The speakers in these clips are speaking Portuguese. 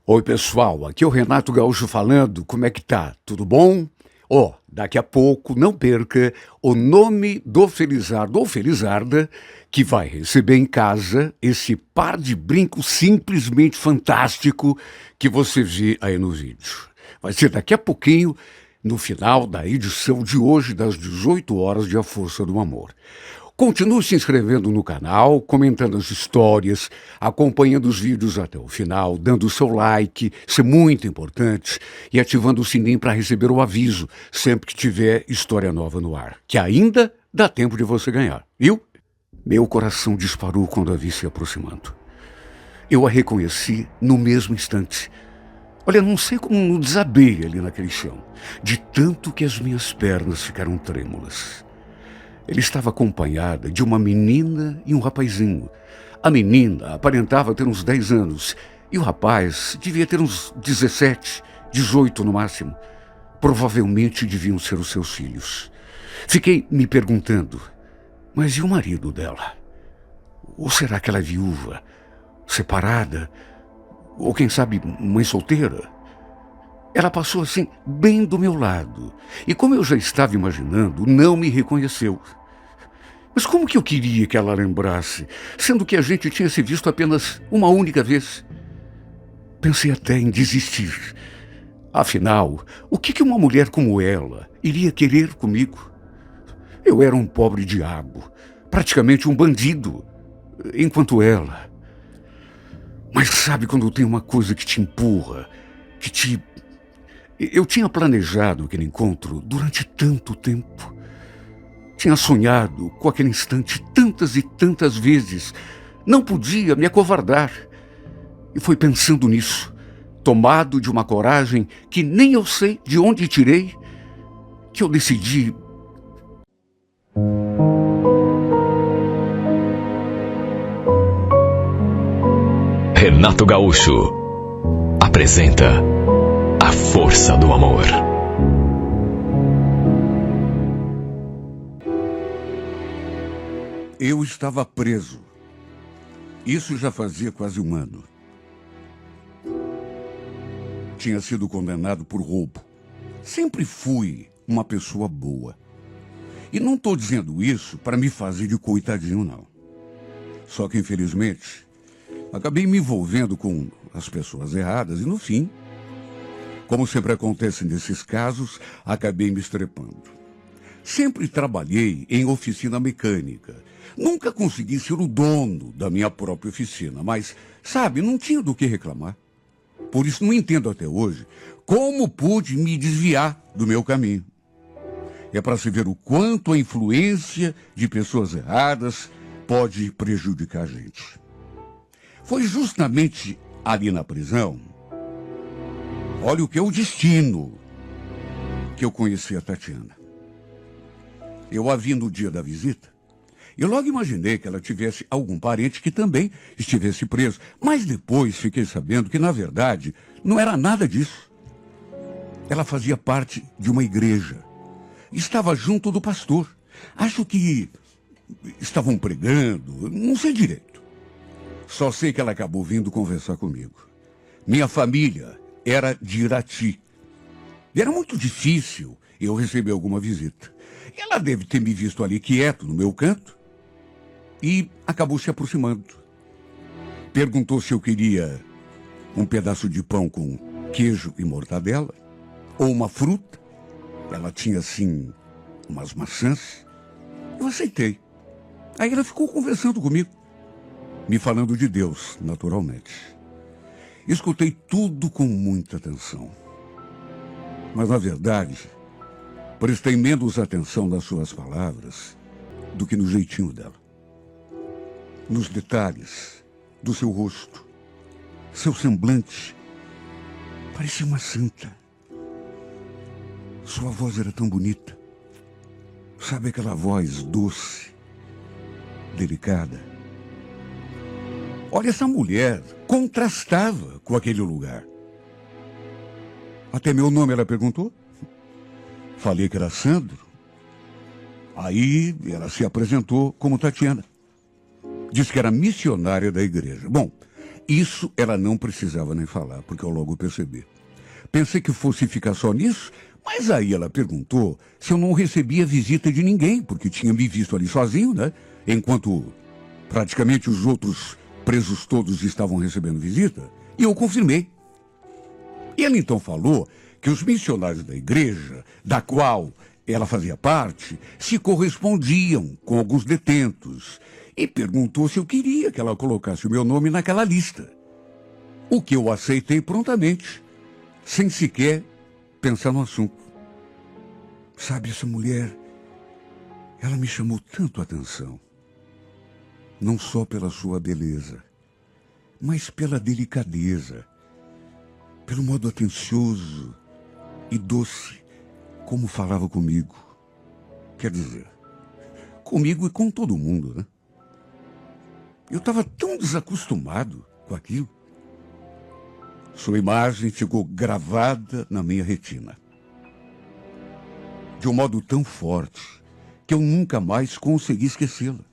Oi, pessoal, aqui é o Renato Gaúcho falando. Como é que tá? Tudo bom? Daqui a pouco, não perca o nome do Felizardo ou Felizarda que vai receber em casa esse par de brincos simplesmente fantástico que você vê aí no vídeo. Vai ser daqui a pouquinho, no final da edição de hoje, das 18 horas de A Força do Amor. Continue se inscrevendo no canal, comentando as histórias, acompanhando os vídeos até o final, dando o seu like, isso é muito importante, e ativando o sininho para receber o aviso sempre que tiver história nova no ar, que ainda dá tempo de você ganhar, viu? Meu coração disparou quando a vi se aproximando. Eu a reconheci no mesmo instante. Olha, não sei como desabei ali naquele chão, de tanto que as minhas pernas ficaram trêmulas. Ele estava acompanhada de uma menina e um rapazinho. A menina aparentava ter uns 10 anos e o rapaz devia ter uns 17, 18 no máximo. Provavelmente deviam ser os seus filhos. Fiquei me perguntando, mas e o marido dela? Ou será que ela é viúva, separada? Ou quem sabe mãe solteira? Ela passou assim, bem do meu lado. E como eu já estava imaginando, não me reconheceu. Mas como que eu queria que ela lembrasse, sendo que a gente tinha se visto apenas uma única vez? Pensei até em desistir. Afinal, o que uma mulher como ela iria querer comigo? Eu era um pobre diabo, praticamente um bandido, enquanto ela... Mas sabe quando tem uma coisa que te empurra, que te... Eu tinha planejado aquele encontro durante tanto tempo. Tinha sonhado com aquele instante tantas e tantas vezes. Não podia me acovardar. E foi pensando nisso, tomado de uma coragem que nem eu sei de onde tirei, que eu decidi... Renato Gaúcho apresenta A Força do Amor. Eu estava preso. Isso já fazia quase um ano. Tinha sido condenado por roubo. Sempre fui uma pessoa boa. E não estou dizendo isso para me fazer de coitadinho, não. Só que, infelizmente, acabei me envolvendo com as pessoas erradas e, no fim, como sempre acontece nesses casos, acabei me estrepando. Sempre trabalhei em oficina mecânica. Nunca consegui ser o dono da minha própria oficina, mas, sabe, não tinha do que reclamar. Por isso não entendo até hoje como pude me desviar do meu caminho. É para se ver o quanto a influência de pessoas erradas pode prejudicar a gente. Foi justamente ali na prisão, olha o que é o destino, que eu conheci a Tatiana. Eu a vi no dia da visita e logo imaginei que ela tivesse algum parente que também estivesse preso. Mas depois fiquei sabendo que, na verdade, não era nada disso. Ela fazia parte de uma igreja. Estava junto do pastor. Acho que estavam pregando, não sei direito. Só sei que ela acabou vindo conversar comigo. Minha família era de Irati. E era muito difícil eu receber alguma visita. Ela deve ter me visto ali quieto no meu canto e acabou se aproximando. Perguntou se eu queria um pedaço de pão com queijo e mortadela ou uma fruta. Ela tinha, assim, umas maçãs. Eu aceitei. Aí ela ficou conversando comigo, me falando de Deus, naturalmente. Escutei tudo com muita atenção. Mas, na verdade, prestei menos atenção nas suas palavras do que no jeitinho dela. Nos detalhes do seu rosto, seu semblante. Parecia uma santa. Sua voz era tão bonita. Sabe aquela voz doce, delicada? Olha, essa mulher contrastava com aquele lugar. Até meu nome ela perguntou. Falei que era Sandro. Aí ela se apresentou como Tatiana. Disse que era missionária da igreja. Bom, Isso ela não precisava nem falar, porque eu logo percebi. Pensei que fosse ficar só nisso, mas aí ela perguntou se eu não recebia visita de ninguém, porque tinha me visto ali sozinho, né? Enquanto praticamente os outros presos todos estavam recebendo visita. E eu confirmei. E ela então falou que os missionários da igreja, da qual ela fazia parte, se correspondiam com alguns detentos e perguntou se eu queria que ela colocasse o meu nome naquela lista. O que eu aceitei prontamente, sem sequer pensar no assunto. Sabe, essa mulher, ela me chamou tanto a atenção. Não só pela sua beleza, mas pela delicadeza, pelo modo atencioso e doce como falava comigo. Quer dizer, comigo e com todo mundo, né? Eu estava tão desacostumado com aquilo. Sua imagem ficou gravada na minha retina. De um modo tão forte que eu nunca mais consegui esquecê-la.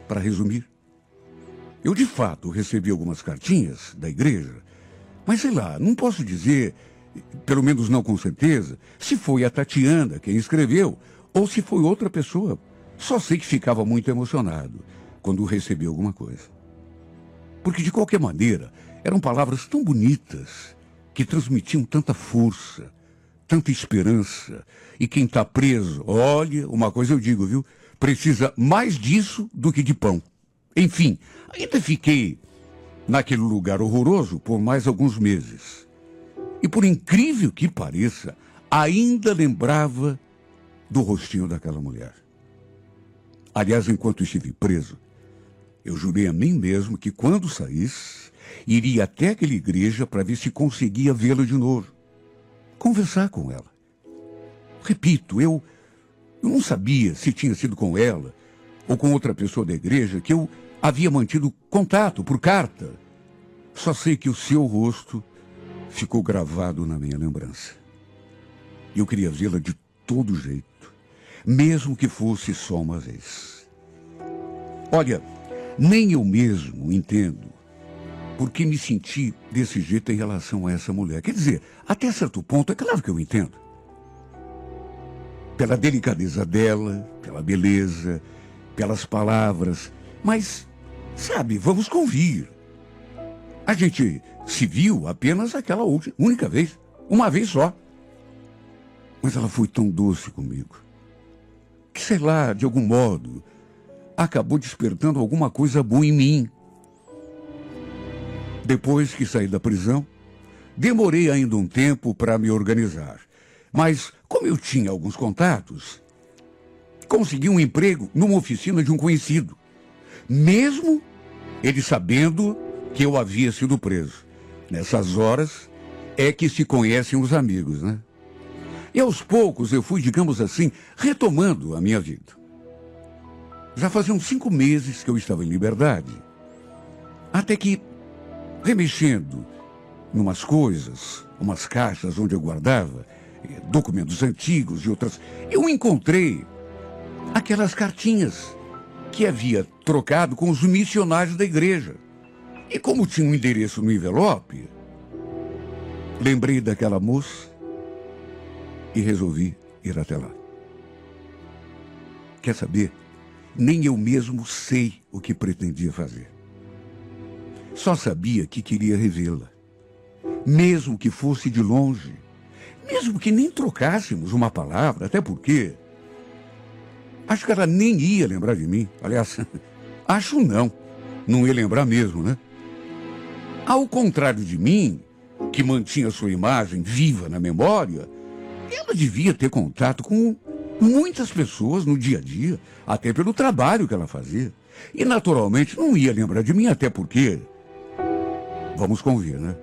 Para resumir, eu de fato recebi algumas cartinhas da igreja, mas sei lá, não posso dizer, pelo menos não com certeza, se foi a Tatiana quem escreveu ou se foi outra pessoa. Só sei que ficava muito emocionado quando recebi alguma coisa. Porque de qualquer maneira, eram palavras tão bonitas que transmitiam tanta força, tanta esperança. E quem está preso, olha, uma coisa eu digo, viu? Precisa mais disso do que de pão. Enfim, ainda fiquei naquele lugar horroroso por mais alguns meses. E por incrível que pareça, ainda lembrava do rostinho daquela mulher. Aliás, enquanto estive preso, eu jurei a mim mesmo que quando saísse, iria até aquela igreja para ver se conseguia vê-la de novo. Conversar com ela. Repito, eu não sabia se tinha sido com ela ou com outra pessoa da igreja que eu havia mantido contato por carta. Só sei que o seu rosto ficou gravado na minha lembrança. Eu queria vê-la de todo jeito, mesmo que fosse só uma vez. Olha, nem eu mesmo entendo por que me senti desse jeito em relação a essa mulher. Quer dizer, até certo ponto, é claro que eu entendo. Pela delicadeza dela, pela beleza, pelas palavras. Mas, sabe, vamos convir. A gente se viu apenas aquela única vez. Uma vez só. Mas ela foi tão doce comigo. Que, sei lá, de algum modo, acabou despertando alguma coisa boa em mim. Depois que saí da prisão, demorei ainda um tempo para me organizar. Mas, como eu tinha alguns contatos, consegui um emprego numa oficina de um conhecido. Mesmo ele sabendo que eu havia sido preso. Nessas horas é que se conhecem os amigos, né? E aos poucos eu fui, digamos assim, retomando a minha vida. Já faziam 5 meses que eu estava em liberdade. Até que, remexendo numas coisas, umas caixas onde eu guardava documentos antigos e outras, eu encontrei aquelas cartinhas que havia trocado com os missionários da igreja. E como tinha um endereço no envelope, lembrei daquela moça e resolvi ir até lá. Quer saber? Nem eu mesmo sei o que pretendia fazer. Só sabia que queria revê-la, mesmo que fosse de longe, mesmo que nem trocássemos uma palavra, até porque acho que ela nem ia lembrar de mim. Aliás, acho não ia lembrar mesmo, né? Ao contrário de mim, que mantinha sua imagem viva na memória, ela devia ter contato com muitas pessoas no dia a dia, até pelo trabalho que ela fazia. E naturalmente não ia lembrar de mim, até porque, vamos convir, né?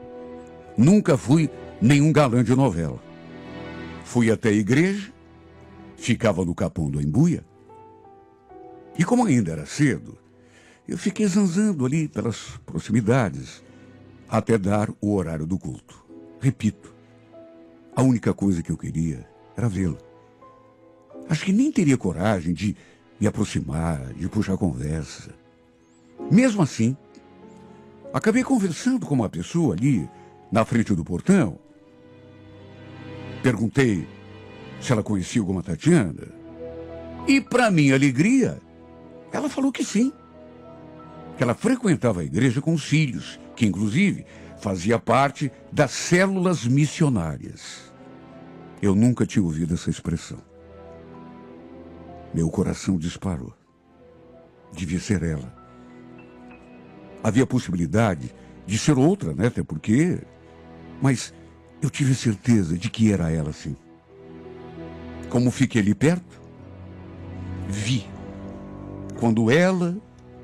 Nunca fui nenhum galã de novela. Fui até a igreja, ficava no Capão do Embuia, e como ainda era cedo, eu fiquei zanzando ali pelas proximidades, até dar o horário do culto. Repito, a única coisa que eu queria era vê-la. Acho que nem teria coragem de me aproximar, de puxar conversa. Mesmo assim, Acabei conversando com uma pessoa ali, na frente do portão. Perguntei se ela conhecia alguma Tatiana. E, para minha alegria, ela falou que sim. Que ela frequentava a igreja com os filhos, que, inclusive, fazia parte das células missionárias. Eu nunca tinha ouvido essa expressão. Meu coração disparou. Devia ser ela. Havia possibilidade de ser outra, né? Até porque... Mas eu tive certeza de que era ela, sim. Como fiquei ali perto, vi. Quando ela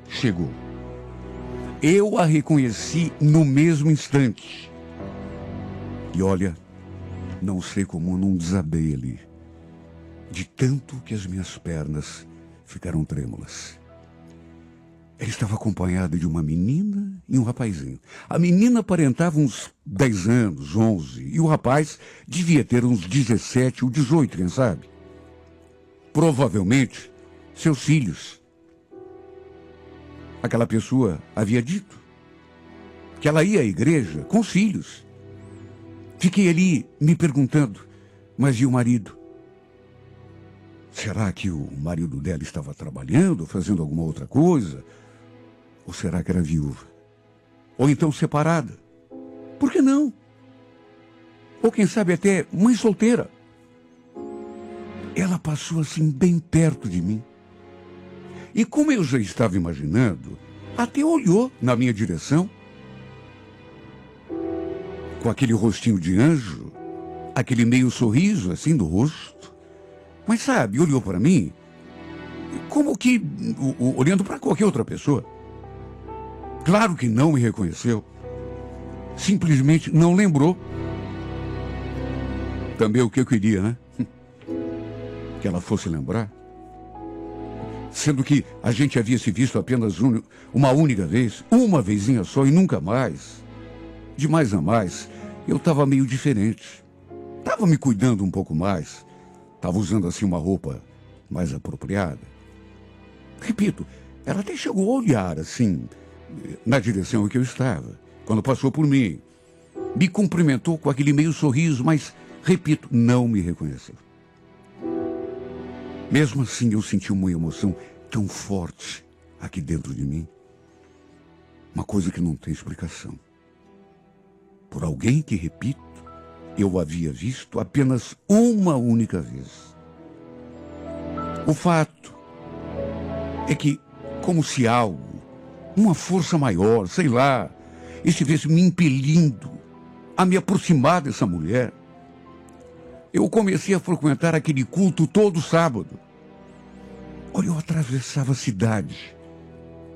chegou, eu a reconheci no mesmo instante. E olha, não sei como eu não desabei ali, de tanto que as minhas pernas ficaram trêmulas. Ela estava acompanhada de uma menina e um rapazinho. A menina aparentava uns 10 anos, 11, e o rapaz devia ter uns 17 ou 18, quem sabe? Provavelmente seus filhos. Aquela pessoa havia dito que ela ia à igreja com os filhos. Fiquei ali me perguntando, mas e o marido? Será que o marido dela estava trabalhando, fazendo alguma outra coisa? Ou será que era viúva? Ou então separada? Por que não? Ou quem sabe até mãe solteira? Ela passou assim bem perto de mim. E como eu já estava imaginando, até olhou na minha direção. Com aquele rostinho de anjo, aquele meio sorriso assim no rosto. Mas sabe, olhou para mim, como que olhando para qualquer outra pessoa. Claro que não me reconheceu. Simplesmente não lembrou. Também o que eu queria, né? Que ela fosse lembrar. Sendo que a gente havia se visto apenas uma única vez, uma vezinha só e nunca mais. De mais a mais, eu estava meio diferente. Estava me cuidando um pouco mais. Estava usando assim uma roupa mais apropriada. Repito, ela até chegou a olhar assim, na direção em que eu estava, quando passou por mim. Me cumprimentou com aquele meio sorriso, mas, repito, não me reconheceu. Mesmo assim, eu senti uma emoção tão forte aqui dentro de mim. Uma coisa que não tem explicação. Por alguém que, repito, eu havia visto apenas uma única vez. O fato é que, como se algo, uma força maior, sei lá, estivesse me impelindo a me aproximar dessa mulher, eu comecei a frequentar aquele culto todo sábado. Olha, eu atravessava a cidade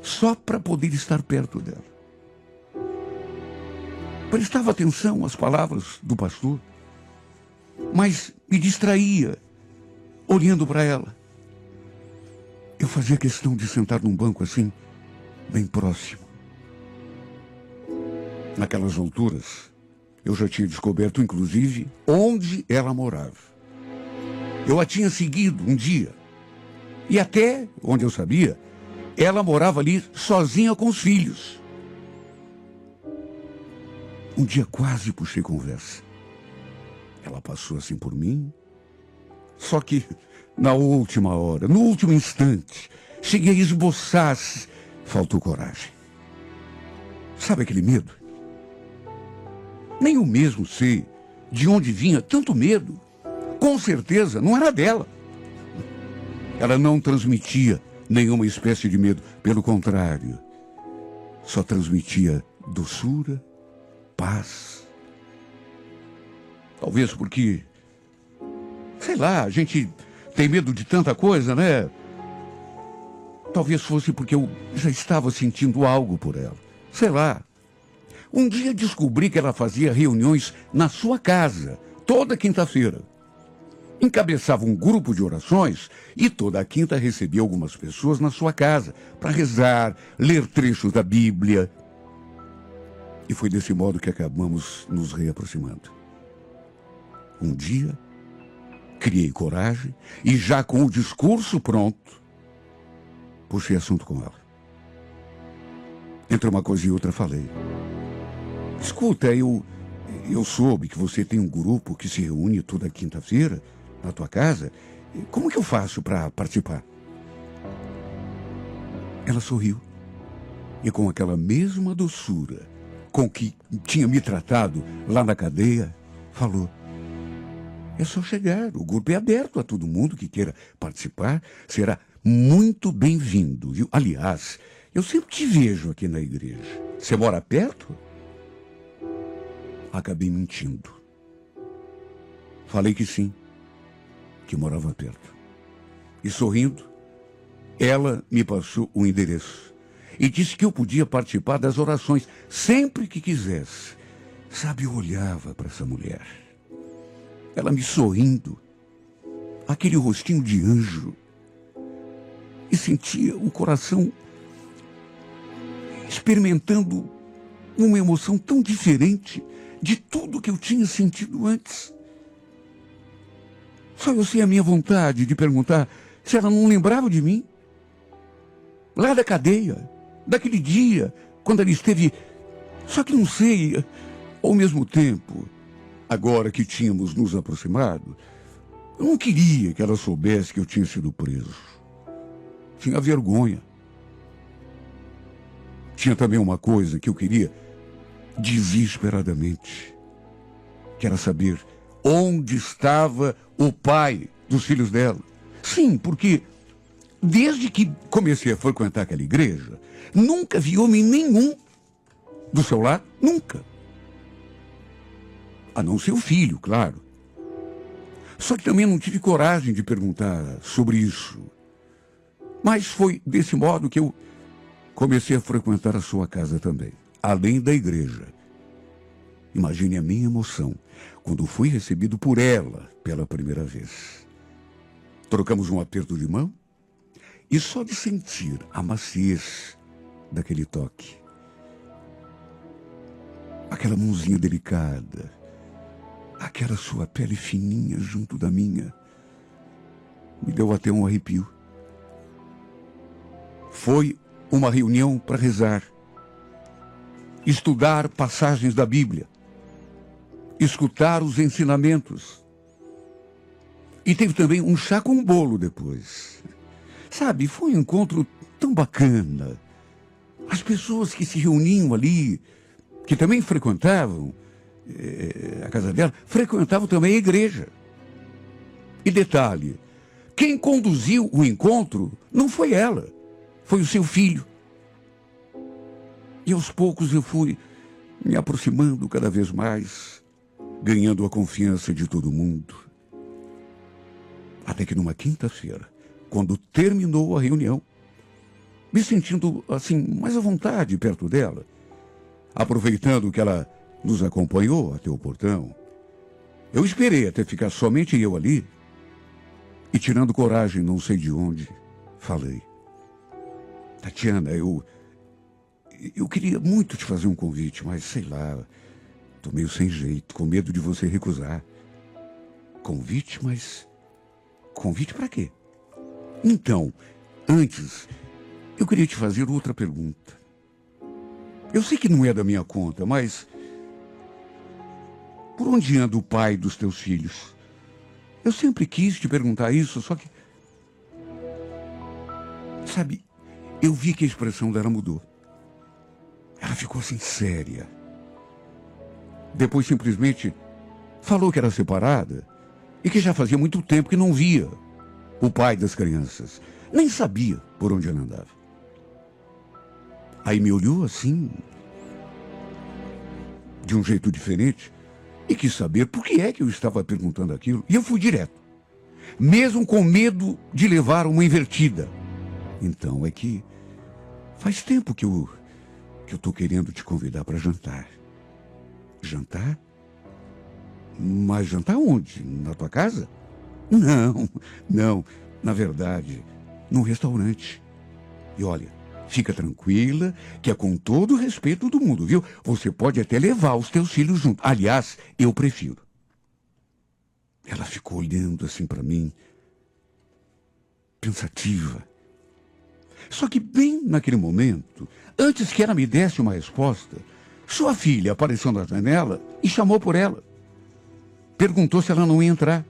só para poder estar perto dela. Prestava atenção às palavras do pastor, mas me distraía olhando para ela. Eu fazia questão de sentar num banco assim, bem próximo. Naquelas alturas, eu já tinha descoberto, inclusive, onde ela morava. Eu a tinha seguido um dia. E até, onde eu sabia, ela morava ali sozinha com os filhos. Um dia quase puxei conversa. Ela passou assim por mim. Só que, na última hora, no último instante, cheguei a esboçar. Faltou coragem. Sabe aquele medo? Nem eu mesmo sei de onde vinha tanto medo. Com certeza não era dela. Ela não transmitia nenhuma espécie de medo. Pelo contrário, só transmitia doçura, paz. Talvez porque, sei lá, a gente tem medo de tanta coisa, né? Talvez fosse porque eu já estava sentindo algo por ela. Sei lá. Um dia descobri que ela fazia reuniões na sua casa, toda quinta-feira. Encabeçava um grupo de orações e toda quinta recebia algumas pessoas na sua casa para rezar, ler trechos da Bíblia. E foi desse modo que acabamos nos reaproximando. Um dia, criei coragem e já com o discurso pronto, puxei assunto com ela. Entre uma coisa e outra falei. Escuta, eu soube que você tem um grupo que se reúne toda quinta-feira na tua casa. Como que eu faço para participar? Ela sorriu. E com aquela mesma doçura com que tinha me tratado lá na cadeia, falou: é só chegar, o grupo é aberto a todo mundo que queira participar, será muito bem-vindo, viu? Aliás, eu sempre te vejo aqui na igreja. Você mora perto? Acabei mentindo. Falei que sim, que morava perto. E sorrindo, ela me passou o endereço e disse que eu podia participar das orações sempre que quisesse. Sabe, eu olhava para essa mulher, ela me sorrindo, aquele rostinho de anjo, e sentia o coração experimentando uma emoção tão diferente de tudo que eu tinha sentido antes. Só eu sei a minha vontade de perguntar se ela não lembrava de mim. Lá da cadeia, daquele dia, quando ela esteve... Só que não sei, ao mesmo tempo, agora que tínhamos nos aproximado, eu não queria que ela soubesse que eu tinha sido preso. Tinha vergonha. Tinha também uma coisa que eu queria desesperadamente, que era saber onde estava o pai dos filhos dela. Sim, porque desde que comecei a frequentar aquela igreja, nunca vi homem nenhum do seu lado, nunca. A não ser o filho, claro. Só que também não tive coragem de perguntar sobre isso. Mas foi desse modo que eu comecei a frequentar a sua casa também, além da igreja. Imagine a minha emoção quando fui recebido por ela pela primeira vez. Trocamos um aperto de mão e só de sentir a maciez daquele toque, aquela mãozinha delicada, aquela sua pele fininha junto da minha, me deu até um arrepio. Foi uma reunião para rezar, estudar passagens da Bíblia, escutar os ensinamentos. E teve também um chá com bolo depois. Sabe, foi um encontro tão bacana. As pessoas que se reuniam ali, que também frequentavam a casa dela, frequentavam também a igreja. E detalhe, quem conduziu o encontro não foi ela, foi o seu filho. E aos poucos eu fui me aproximando cada vez mais, ganhando a confiança de todo mundo. Até que numa quinta-feira, quando terminou a reunião, me sentindo assim mais à vontade perto dela, aproveitando que ela nos acompanhou até o portão, eu esperei até ficar somente eu ali e, tirando coragem não sei de onde, falei: Tatiana, eu queria muito te fazer um convite, mas sei lá, tô meio sem jeito, com medo de você recusar. Convite? Mas convite para quê? Então, antes, eu queria te fazer outra pergunta. Eu sei que não é da minha conta, mas por onde anda o pai dos teus filhos? Eu sempre quis te perguntar isso, só que... Sabe, eu vi que a expressão dela mudou. Ela ficou assim, séria. Depois simplesmente falou que era separada e que já fazia muito tempo que não via o pai das crianças. Nem sabia por onde ela andava. Aí me olhou assim, de um jeito diferente, e quis saber por que é que eu estava perguntando aquilo. E eu fui direto, mesmo com medo de levar uma invertida. Então, é que faz tempo que eu estou querendo te convidar para jantar. Jantar? Mas jantar onde? Na tua casa? Não. Na verdade, num restaurante. E olha, fica tranquila, que é com todo o respeito do mundo, viu? Você pode até levar os teus filhos junto. Aliás, eu prefiro. Ela ficou olhando assim para mim, pensativa. Só que bem naquele momento, antes que ela me desse uma resposta, sua filha apareceu na janela e chamou por ela. Perguntou se ela não ia entrar.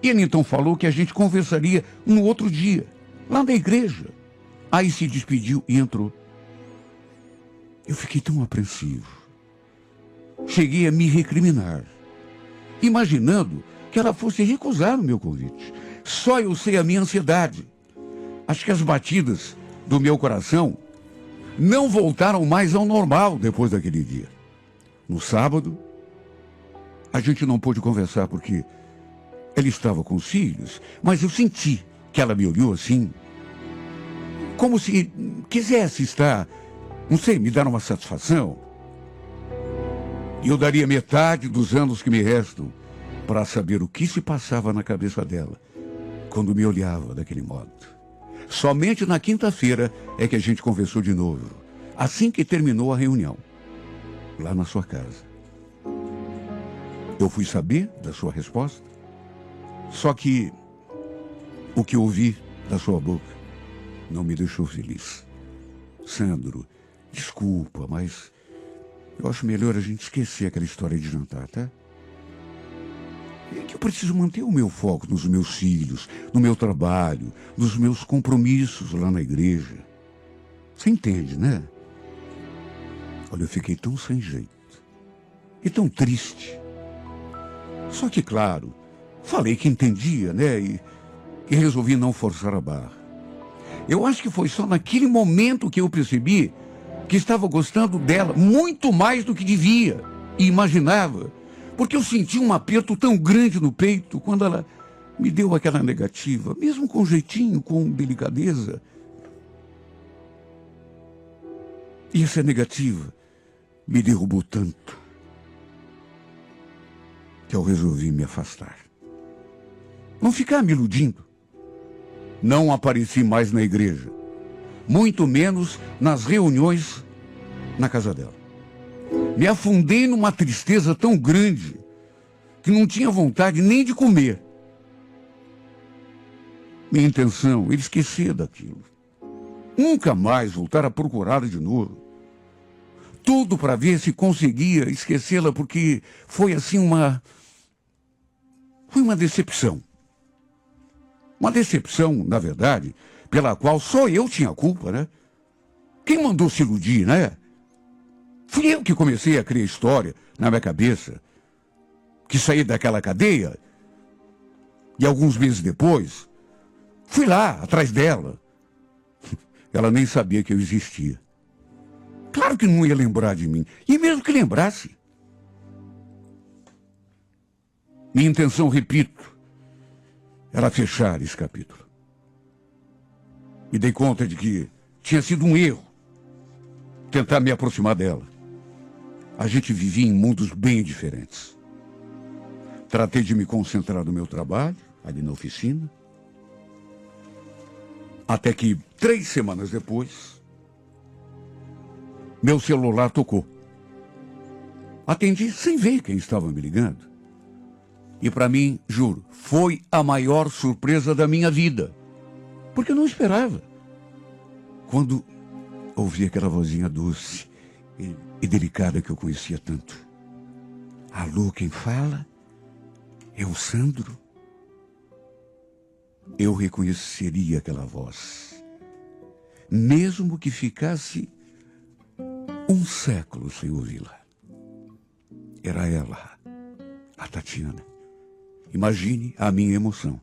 Ele então falou que a gente conversaria no outro dia, lá na igreja. Aí se despediu e entrou. Eu fiquei tão apreensivo. Cheguei a me recriminar, imaginando que ela fosse recusar o meu convite. Só eu sei a minha ansiedade. Acho que as batidas do meu coração não voltaram mais ao normal depois daquele dia. No sábado, a gente não pôde conversar porque ela estava com os filhos, mas eu senti que ela me olhou assim, como se quisesse estar, não sei, me dar uma satisfação. E eu daria metade dos anos que me restam para saber o que se passava na cabeça dela quando me olhava daquele modo. Somente na quinta-feira é que a gente conversou de novo, assim que terminou a reunião, lá na sua casa. Eu fui saber da sua resposta, só que o que ouvi da sua boca não me deixou feliz. Sandro, desculpa, mas eu acho melhor a gente esquecer aquela história de jantar, tá? É que eu preciso manter o meu foco nos meus filhos, no meu trabalho, nos meus compromissos lá na igreja. Você entende, né? Olha, eu fiquei tão sem jeito e tão triste. Só que, claro, falei que entendia, né? E resolvi não forçar a barra. Eu acho que foi só naquele momento que eu percebi que estava gostando dela muito mais do que devia e imaginava, porque eu senti um aperto tão grande no peito quando ela me deu aquela negativa, mesmo com jeitinho, com delicadeza. E essa negativa me derrubou tanto que eu resolvi me afastar. Não ficar me iludindo. Não apareci mais na igreja, muito menos nas reuniões na casa dela. Me afundei numa tristeza tão grande que não tinha vontade nem de comer. Minha intenção era esquecer daquilo. Nunca mais voltar a procurá-la de novo. Tudo para ver se conseguia esquecê-la, porque foi assim Foi uma decepção. Uma decepção, na verdade, pela qual só eu tinha culpa, né? Quem mandou se iludir, né? Fui eu que comecei a criar história na minha cabeça, que saí daquela cadeia, e alguns meses depois, fui lá, atrás dela. Ela nem sabia que eu existia. Claro que não ia lembrar de mim, e mesmo que lembrasse. Minha intenção, repito, era fechar esse capítulo. Me dei conta de que tinha sido um erro tentar me aproximar dela. A gente vivia em mundos bem diferentes. Tratei de me concentrar no meu trabalho, ali na oficina, até que 3 semanas depois, meu celular tocou. Atendi sem ver quem estava me ligando. E para mim, juro, foi a maior surpresa da minha vida. Porque eu não esperava. Quando ouvi aquela vozinha doce e delicada que eu conhecia tanto. Alô, quem fala? É o Sandro? Eu reconheceria aquela voz. Mesmo que ficasse 1 século sem ouvi-la. Era ela, a Tatiana. Imagine a minha emoção.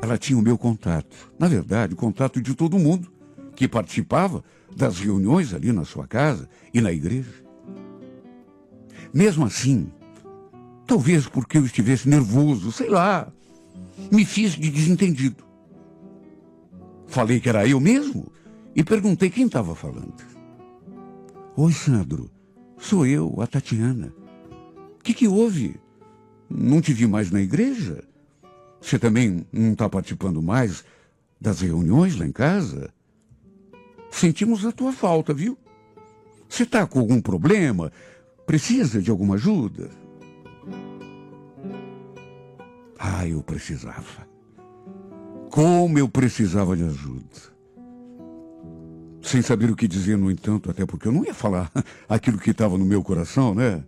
Ela tinha o meu contato. Na verdade, o contato de todo mundo que participava das reuniões ali na sua casa e na igreja. Mesmo assim, talvez porque eu estivesse nervoso, sei lá, me fiz de desentendido. Falei que era eu mesmo e perguntei quem estava falando. Oi, Sandro, sou eu, a Tatiana. O que houve? Não te vi mais na igreja? Você também não está participando mais das reuniões lá em casa? Sentimos a tua falta, viu? Você está com algum problema? Precisa de alguma ajuda? Eu precisava. Como eu precisava de ajuda. Sem saber o que dizer, no entanto, até porque eu não ia falar aquilo que estava no meu coração, né?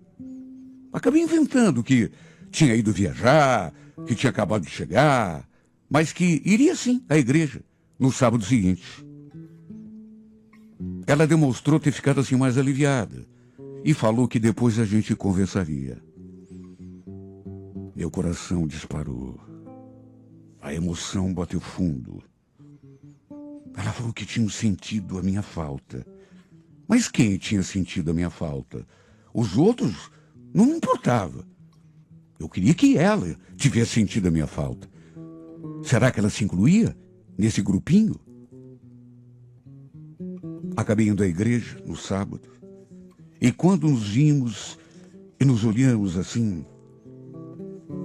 Acabei inventando que tinha ido viajar, que tinha acabado de chegar, mas que iria sim à igreja no sábado seguinte. Ela demonstrou ter ficado assim mais aliviada e falou que depois a gente conversaria. Meu coração disparou. A emoção bateu fundo. Ela falou que tinha sentido a minha falta. Mas quem tinha sentido a minha falta? Os outros não me importava. Eu queria que ela tivesse sentido a minha falta. Será que ela se incluía nesse grupinho? Acabei indo à igreja no sábado. E quando nos vimos e nos olhamos assim,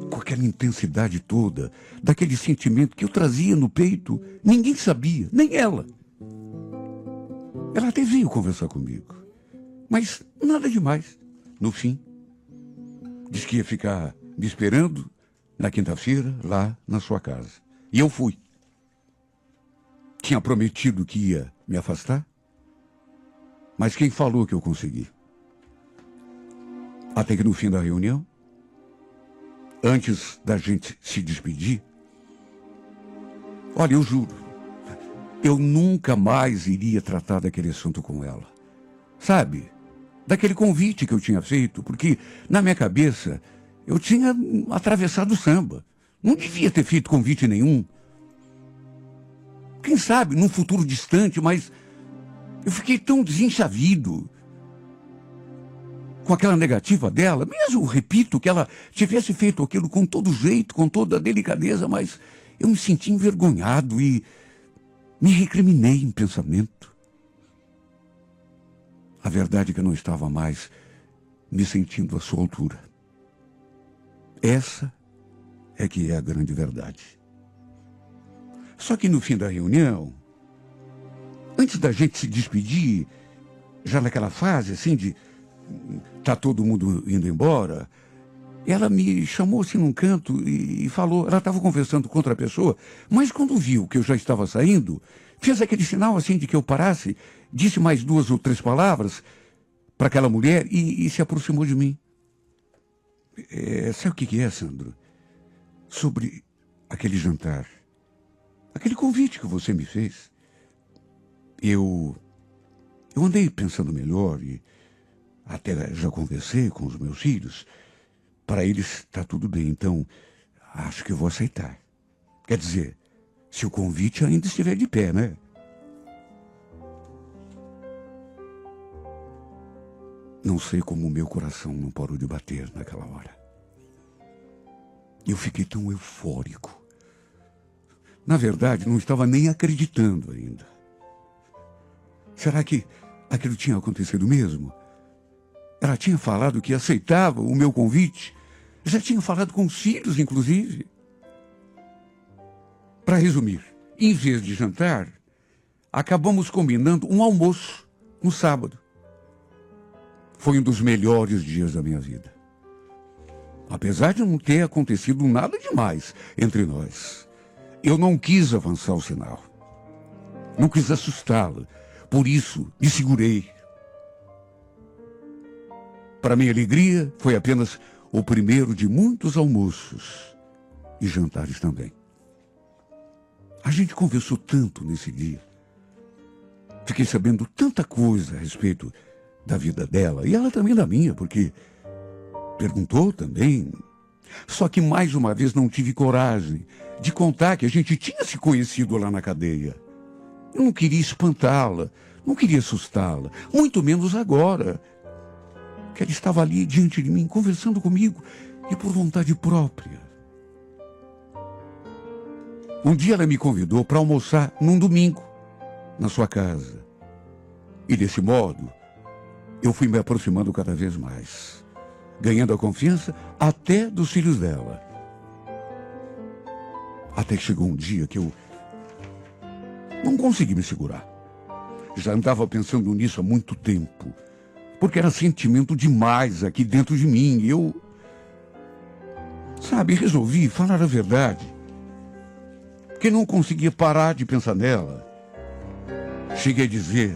com aquela intensidade toda, daquele sentimento que eu trazia no peito, ninguém sabia, nem ela. Ela até veio conversar comigo, mas nada demais. No fim, disse que ia ficar me esperando na quinta-feira, lá na sua casa. E eu fui. Tinha prometido que ia me afastar, mas quem falou que eu consegui? Até que no fim da reunião, antes da gente se despedir, olha, eu juro, eu nunca mais iria tratar daquele assunto com ela. Sabe? Daquele convite que eu tinha feito, porque na minha cabeça eu tinha atravessado o samba. Não devia ter feito convite nenhum. Quem sabe, num futuro distante, mas eu fiquei tão desenchavido com aquela negativa dela, mesmo, repito, que ela tivesse feito aquilo com todo jeito, com toda a delicadeza, mas eu me senti envergonhado e me recriminei em pensamento. A verdade é que eu não estava mais me sentindo à sua altura. Essa é que é a grande verdade. Só que no fim da reunião, antes da gente se despedir, já naquela fase assim de tá todo mundo indo embora, ela me chamou assim num canto e falou, ela estava conversando com outra pessoa, mas quando viu que eu já estava saindo, fez aquele sinal assim de que eu parasse, disse mais 2 ou 3 palavras para aquela mulher e se aproximou de mim. Sabe o que é, Sandro? Sobre aquele jantar, aquele convite que você me fez. Eu andei pensando melhor e até já conversei com os meus filhos. Para eles está tudo bem, então acho que eu vou aceitar. Quer dizer, se o convite ainda estiver de pé, né? Não sei como o meu coração não parou de bater naquela hora. Eu fiquei tão eufórico. Na verdade, não estava nem acreditando ainda. Será que aquilo tinha acontecido mesmo? Ela tinha falado que aceitava o meu convite. Já tinha falado com os filhos, inclusive. Para resumir, em vez de jantar, acabamos combinando um almoço no sábado. Foi um dos melhores dias da minha vida. Apesar de não ter acontecido nada demais entre nós, eu não quis avançar o sinal. Não quis assustá-la. Por isso, me segurei. Para minha alegria, foi apenas o primeiro de muitos almoços e jantares também. A gente conversou tanto nesse dia. Fiquei sabendo tanta coisa a respeito da vida dela, e ela também da minha, porque perguntou também. Só que mais uma vez não tive coragem de contar que a gente tinha se conhecido lá na cadeia. Eu não queria espantá-la, não queria assustá-la, muito menos agora, que ela estava ali diante de mim, conversando comigo, e por vontade própria. Um dia ela me convidou para almoçar num domingo, na sua casa. E desse modo, eu fui me aproximando cada vez mais, ganhando a confiança até dos filhos dela. Até que chegou um dia que eu não consegui me segurar. Já andava pensando nisso há muito tempo, porque era sentimento demais aqui dentro de mim. E eu, resolvi falar a verdade. que não conseguia parar de pensar nela. Cheguei a dizer,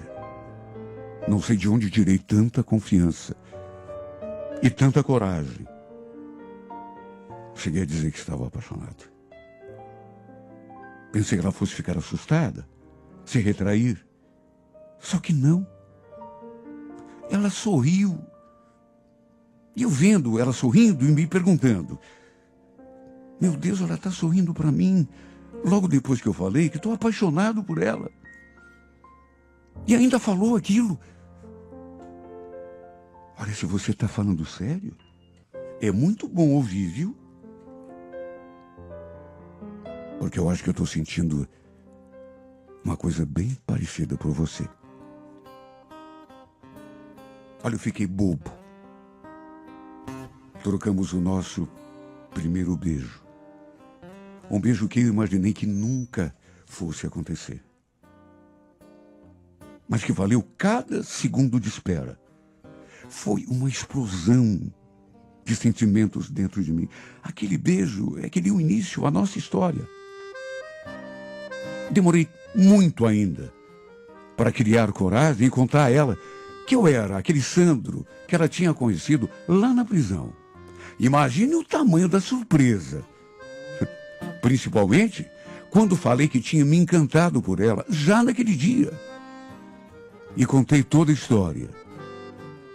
não sei de onde tirei tanta confiança e tanta coragem. Cheguei a dizer que estava apaixonado. Pensei que ela fosse ficar assustada, se retrair. Só que não. Ela sorriu. E eu vendo ela sorrindo e me perguntando, meu Deus, ela está sorrindo para mim, logo depois que eu falei que estou apaixonado por ela. E ainda falou aquilo. Olha, se você está falando sério, é muito bom ouvir, viu? Porque eu acho que eu estou sentindo uma coisa bem parecida por você. Olha, eu fiquei bobo. Trocamos o nosso primeiro beijo. Um beijo que eu imaginei que nunca fosse acontecer. Mas que valeu cada segundo de espera. Foi uma explosão de sentimentos dentro de mim. Aquele beijo é que deu início à nossa história. Demorei muito ainda para criar coragem e contar a ela que eu era aquele Sandro que ela tinha conhecido lá na prisão. Imagine o tamanho da surpresa. Principalmente quando falei que tinha me encantado por ela já naquele dia. E contei toda a história.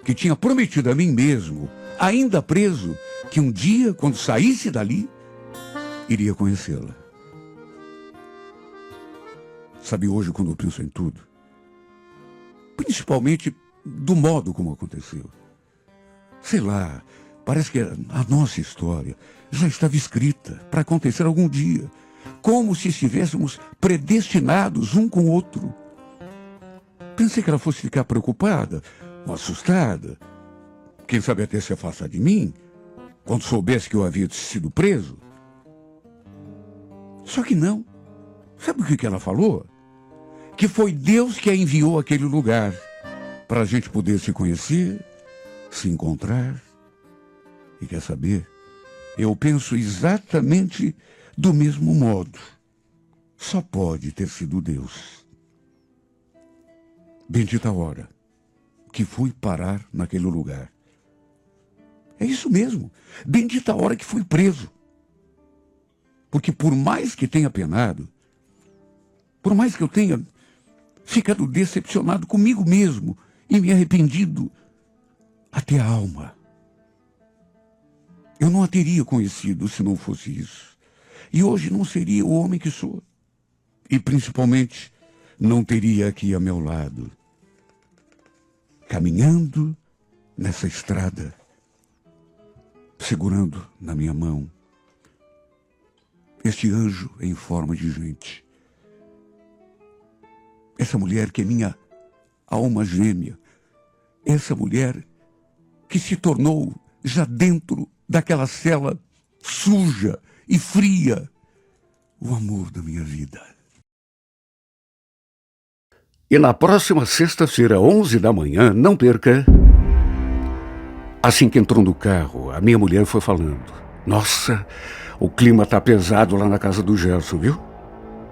Que tinha prometido a mim mesmo, ainda preso, que um dia, quando saísse dali, iria conhecê-la. Sabe, hoje, quando eu penso em tudo, principalmente do modo como aconteceu, sei lá, parece que a nossa história já estava escrita para acontecer algum dia, como se estivéssemos predestinados um com o outro. Pensei que ela fosse ficar preocupada, ou assustada, quem sabe até se afastar de mim, quando soubesse que eu havia sido preso. Só que não. Sabe o que ela falou? Que foi Deus que a enviou àquele lugar para a gente poder se conhecer, se encontrar. E quer saber? Eu penso exatamente do mesmo modo. Só pode ter sido Deus. Bendita a hora que fui parar naquele lugar. É isso mesmo. Bendita a hora que fui preso. Porque por mais que tenha penado, por mais que eu tenha ficado decepcionado comigo mesmo e me arrependido até a alma, eu não a teria conhecido se não fosse isso. E hoje não seria o homem que sou. E principalmente não teria aqui a meu lado, caminhando nessa estrada, segurando na minha mão este anjo em forma de gente. Essa mulher que é minha alma gêmea. Essa mulher que se tornou já dentro daquela cela suja e fria o amor da minha vida. E na próxima sexta-feira, 11 da manhã, não perca. Assim que entrou no carro, a minha mulher foi falando. Nossa, o clima tá pesado lá na casa do Gerson, viu?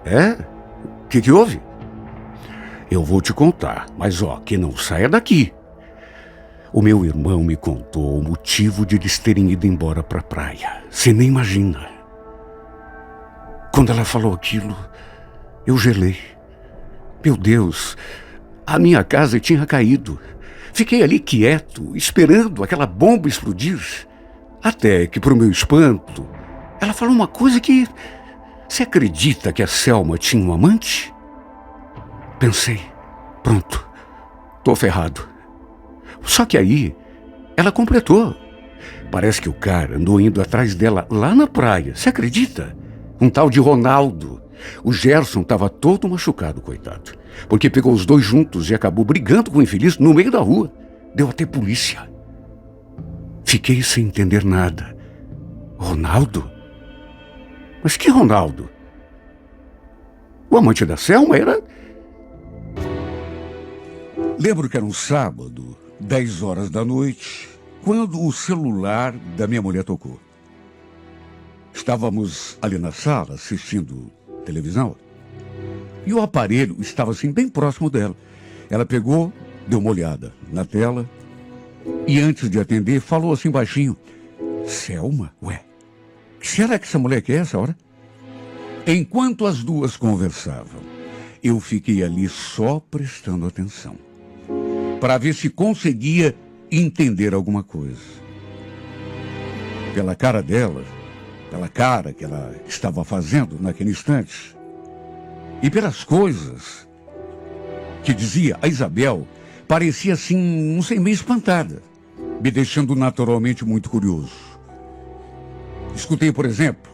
É? O que houve? Eu vou te contar, mas que não saia daqui. O meu irmão me contou o motivo de eles terem ido embora pra praia. Você nem imagina. Quando ela falou aquilo, eu gelei. Meu Deus, a minha casa tinha caído. Fiquei ali quieto, esperando aquela bomba explodir. Até que, pro meu espanto, ela falou uma coisa que... Você acredita que a Selma tinha um amante? Pensei, pronto, tô ferrado. Só que aí, ela completou. Parece que o cara andou indo atrás dela lá na praia. Você acredita? Um tal de Ronaldo. O Gerson estava todo machucado, coitado. Porque pegou os dois juntos e acabou brigando com o infeliz no meio da rua. Deu até polícia. Fiquei sem entender nada. Ronaldo? Mas que Ronaldo? O amante da Selma era... Lembro que era um sábado, 10 horas da noite, quando o celular da minha mulher tocou. Estávamos ali na sala assistindo televisão. E o aparelho estava assim bem próximo dela. Ela pegou, deu uma olhada na tela e antes de atender falou assim baixinho: Selma, ué, o que será que essa mulher quer essa hora? Enquanto as duas conversavam, eu fiquei ali só prestando atenção, para ver se conseguia entender alguma coisa. Pela cara dela, pela cara que ela estava fazendo naquele instante, e pelas coisas que dizia a Isabel, parecia assim, não sei, meio espantada, me deixando naturalmente muito curioso. Escutei, por exemplo,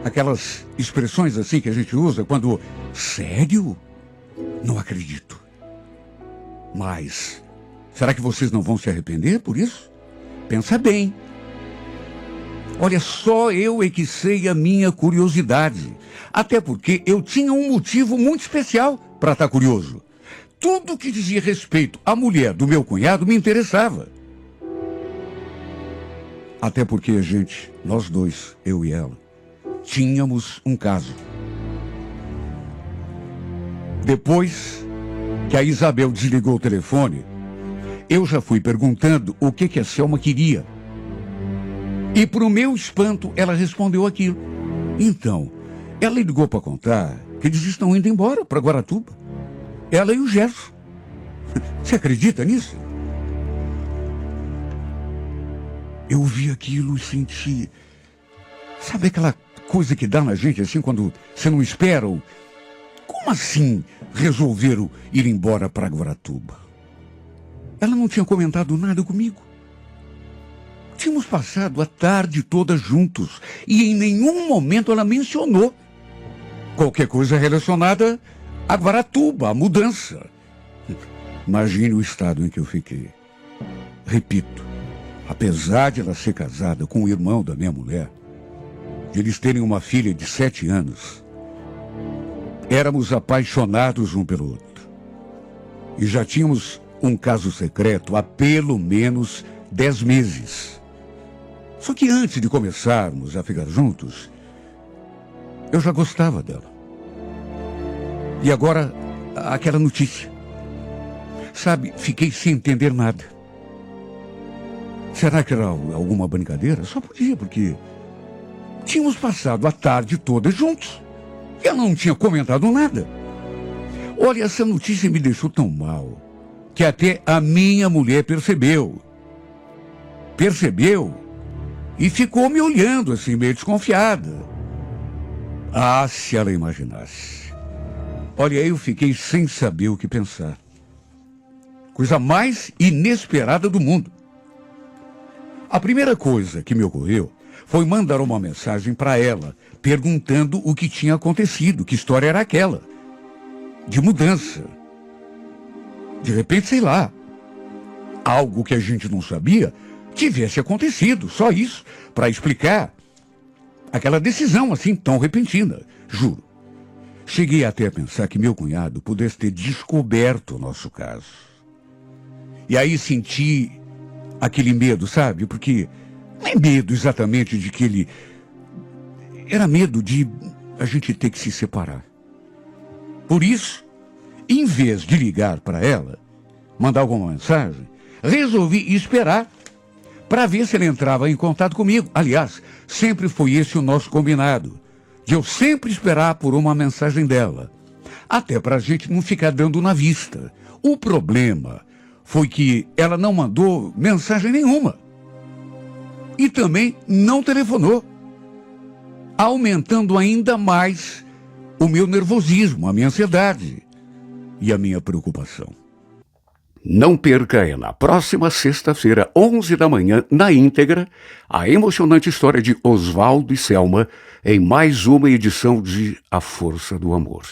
aquelas expressões assim que a gente usa quando... Sério? Não acredito. Mas, será que vocês não vão se arrepender por isso? Pensa bem. Olha, só eu é que sei a minha curiosidade. Até porque eu tinha um motivo muito especial para estar curioso. Tudo que dizia respeito à mulher do meu cunhado me interessava. Até porque a gente, nós dois, eu e ela, tínhamos um caso. Depois que a Isabel desligou o telefone, eu já fui perguntando o que a Selma queria. E para o meu espanto, ela respondeu aquilo. Então, ela ligou para contar que eles estão indo embora para Guaratuba. Ela e o Gerson. Você acredita nisso? Eu vi aquilo e senti... Sabe aquela coisa que dá na gente assim quando você não espera? Como assim resolveram ir embora para Guaratuba? Ela não tinha comentado nada comigo. Tínhamos passado a tarde toda juntos e em nenhum momento ela mencionou qualquer coisa relacionada a Guaratuba, a mudança. Imagine o estado em que eu fiquei. Repito, apesar de ela ser casada com o irmão da minha mulher, de eles terem uma filha de 7 anos, éramos apaixonados um pelo outro. E já tínhamos um caso secreto há pelo menos 10 meses. Só que antes de começarmos a ficar juntos, eu já gostava dela. E agora, aquela notícia. Sabe, fiquei sem entender nada. Será que era alguma brincadeira? Só podia, porque tínhamos passado a tarde toda juntos. E ela não tinha comentado nada. Olha, essa notícia me deixou tão mal, que até a minha mulher percebeu. Percebeu e ficou me olhando assim, meio desconfiada. Ah, se ela imaginasse. Olha, eu fiquei sem saber o que pensar. Coisa mais inesperada do mundo. A primeira coisa que me ocorreu foi mandar uma mensagem para ela, perguntando o que tinha acontecido, que história era aquela. De mudança. De repente, sei lá, algo que a gente não sabia tivesse acontecido, só isso, para explicar aquela decisão assim tão repentina, juro. Cheguei até a pensar que meu cunhado pudesse ter descoberto o nosso caso. E aí senti aquele medo, sabe? Porque não é medo exatamente de que ele... Era medo de a gente ter que se separar. Por isso, em vez de ligar para ela, mandar alguma mensagem, resolvi esperar para ver se ela entrava em contato comigo. Aliás, sempre foi esse o nosso combinado, de eu sempre esperar por uma mensagem dela, até para a gente não ficar dando na vista. O problema foi que ela não mandou mensagem nenhuma e também não telefonou, aumentando ainda mais o meu nervosismo, a minha ansiedade e a minha preocupação. Não perca, é na próxima sexta-feira, 11 da manhã, na íntegra, a emocionante história de Oswaldo e Selma em mais uma edição de A Força do Amor.